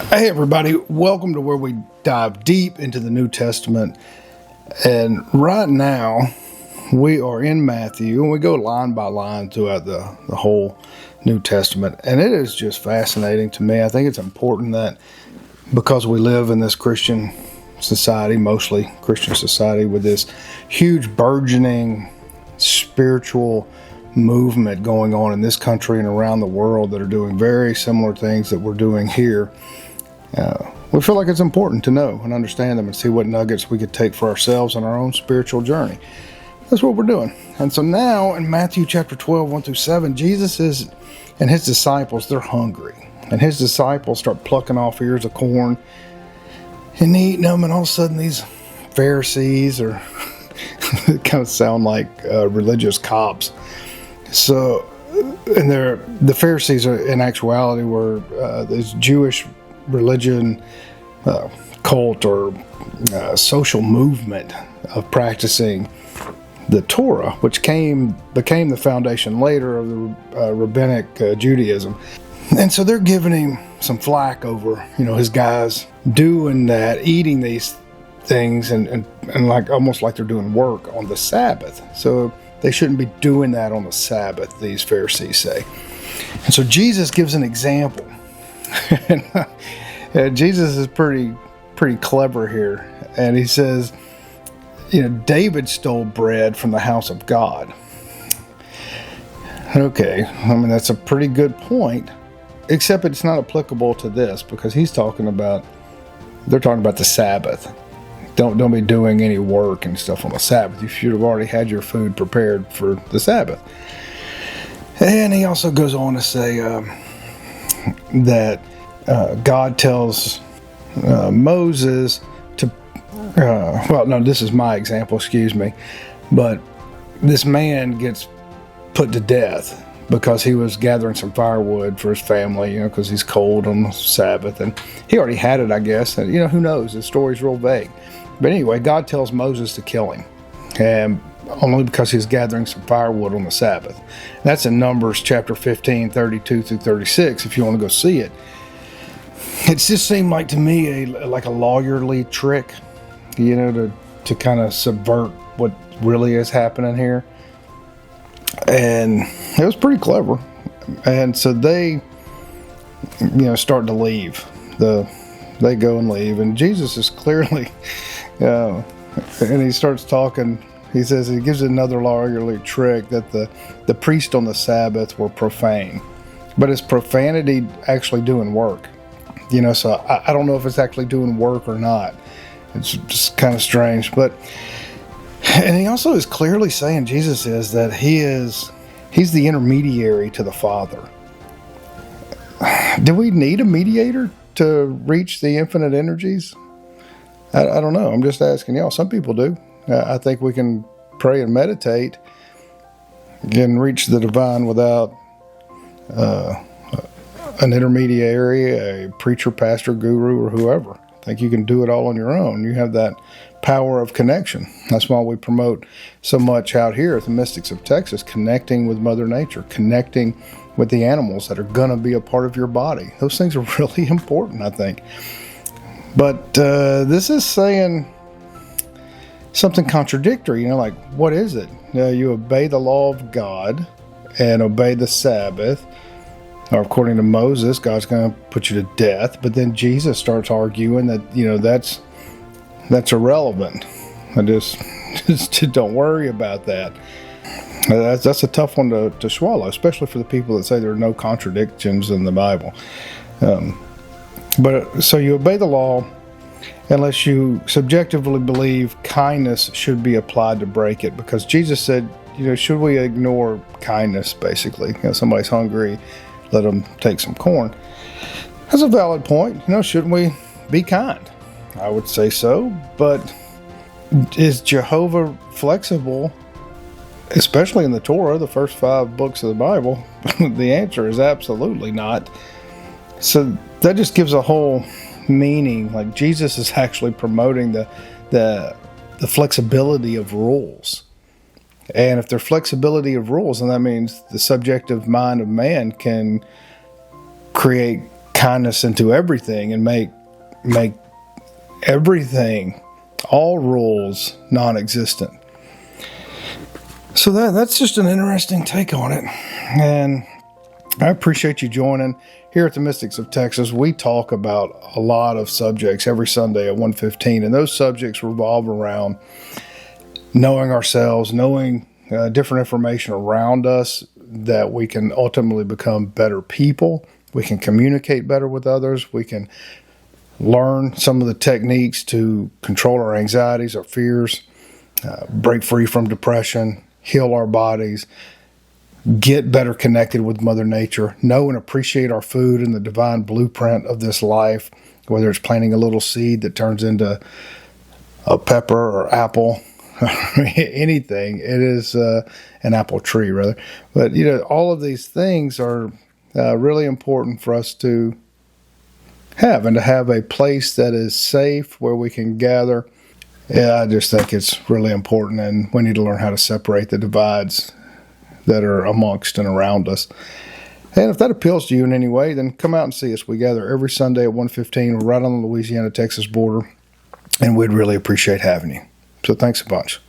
Hey everybody, welcome to where we dive deep into the New Testament. And right now, we are in Matthew, and we go line by line throughout the whole New Testament. And it is just fascinating to me. I think it's important that because we live in this Christian society, mostly Christian society, with this huge burgeoning spiritual movement going on in this country and around the world that are doing very similar things that we're doing here. We feel like it's important to know and understand them and see what nuggets we could take for ourselves on our own spiritual journey. That's what we're doing. And so now in Matthew chapter 12, 1 through 7, Jesus and his disciples, they're hungry. And his disciples start plucking off ears of corn and eating them. And all of a sudden these Pharisees kind of sound like religious cops. So, and the Pharisees are, in actuality, were this Jewish religion, cult, or social movement of practicing the Torah, which became the foundation later of the rabbinic Judaism. And so they're giving him some flack over, his guys doing that, eating these things, and like almost like they're doing work on the Sabbath. So they shouldn't be doing that on the Sabbath, these Pharisees say. And so Jesus gives an example. And Jesus is pretty clever here. And he says, David stole bread from the house of God. Okay, that's a pretty good point, except it's not applicable to this because they're talking about the Sabbath. Don't be doing any work and stuff on the Sabbath. You should have already had your food prepared for the Sabbath. And he also goes on to say that God tells Moses to, this is my example, but this man gets put to death because he was gathering some firewood for his family, because he's cold on the Sabbath, and he already had it, I guess. And, who knows? The story's real vague. But anyway, God tells Moses to kill him, and only because he's gathering some firewood on the Sabbath. That's in Numbers chapter 15, 32 through 36, if you want to go see it. It just seemed like to me like a lawyerly trick, to kind of subvert what really is happening here. And it was pretty clever. And so they, start to leave. They go and leave. And Jesus is clearly, and he starts talking. He says, he gives another lawyerly trick that the priests on the Sabbath were profane. But is profanity actually doing work? So I don't know if it's actually doing work or not. It's just kind of strange. And he also is clearly saying, Jesus is, that he's the intermediary to the Father. Do we need a mediator to reach the infinite energies? I don't know. I'm just asking y'all. Some people do. I think we can pray and meditate and reach the divine without an intermediary, a preacher, pastor, guru, or whoever. I think you can do it all on your own. You have that power of connection. That's why we promote so much out here at the Mystics of Texas, connecting with Mother Nature, connecting with the animals that are going to be a part of your body. Those things are really important, I think. But this is saying something contradictory, like, what is it? You obey the law of God and obey the Sabbath, or according to Moses, God's going to put you to death. But then Jesus starts arguing that, that's irrelevant. I just don't worry about that. That's a tough one to swallow, especially for the people that say there are no contradictions in the Bible. But so you obey the law unless you subjectively believe kindness should be applied to break it. Because Jesus said, should we ignore kindness, basically? Somebody's hungry, let them take some corn. That's a valid point. Shouldn't we be kind? I would say so. But is Jehovah flexible, especially in the Torah, the first 5 books of the Bible? The answer is absolutely not. So that just gives a whole meaning. Like, Jesus is actually promoting the flexibility of rules. And if there's flexibility of rules, then that means the subjective mind of man can create kindness into everything and make everything, all rules, non-existent. So that's just an interesting take on it. And I appreciate you joining. Here at the Mystics of Texas, we talk about a lot of subjects every Sunday at 1:15, and those subjects revolve around knowing ourselves, knowing different information around us, that we can ultimately become better people. We can communicate better with others. We can learn some of the techniques to control our anxieties, our fears, break free from depression, heal our bodies, get better connected with Mother Nature, know and appreciate our food and the divine blueprint of this life, whether it's planting a little seed that turns into a pepper or apple, anything. It is an apple tree, rather. But, all of these things are really important for us to have, and to have a place that is safe where we can gather. Yeah, I just think it's really important, and we need to learn how to separate the divides that are amongst and around us. And if that appeals to you in any way, then come out and see us. We gather every Sunday at 1:15. We're right on the Louisiana-Texas border, and we'd really appreciate having you. So thanks a bunch.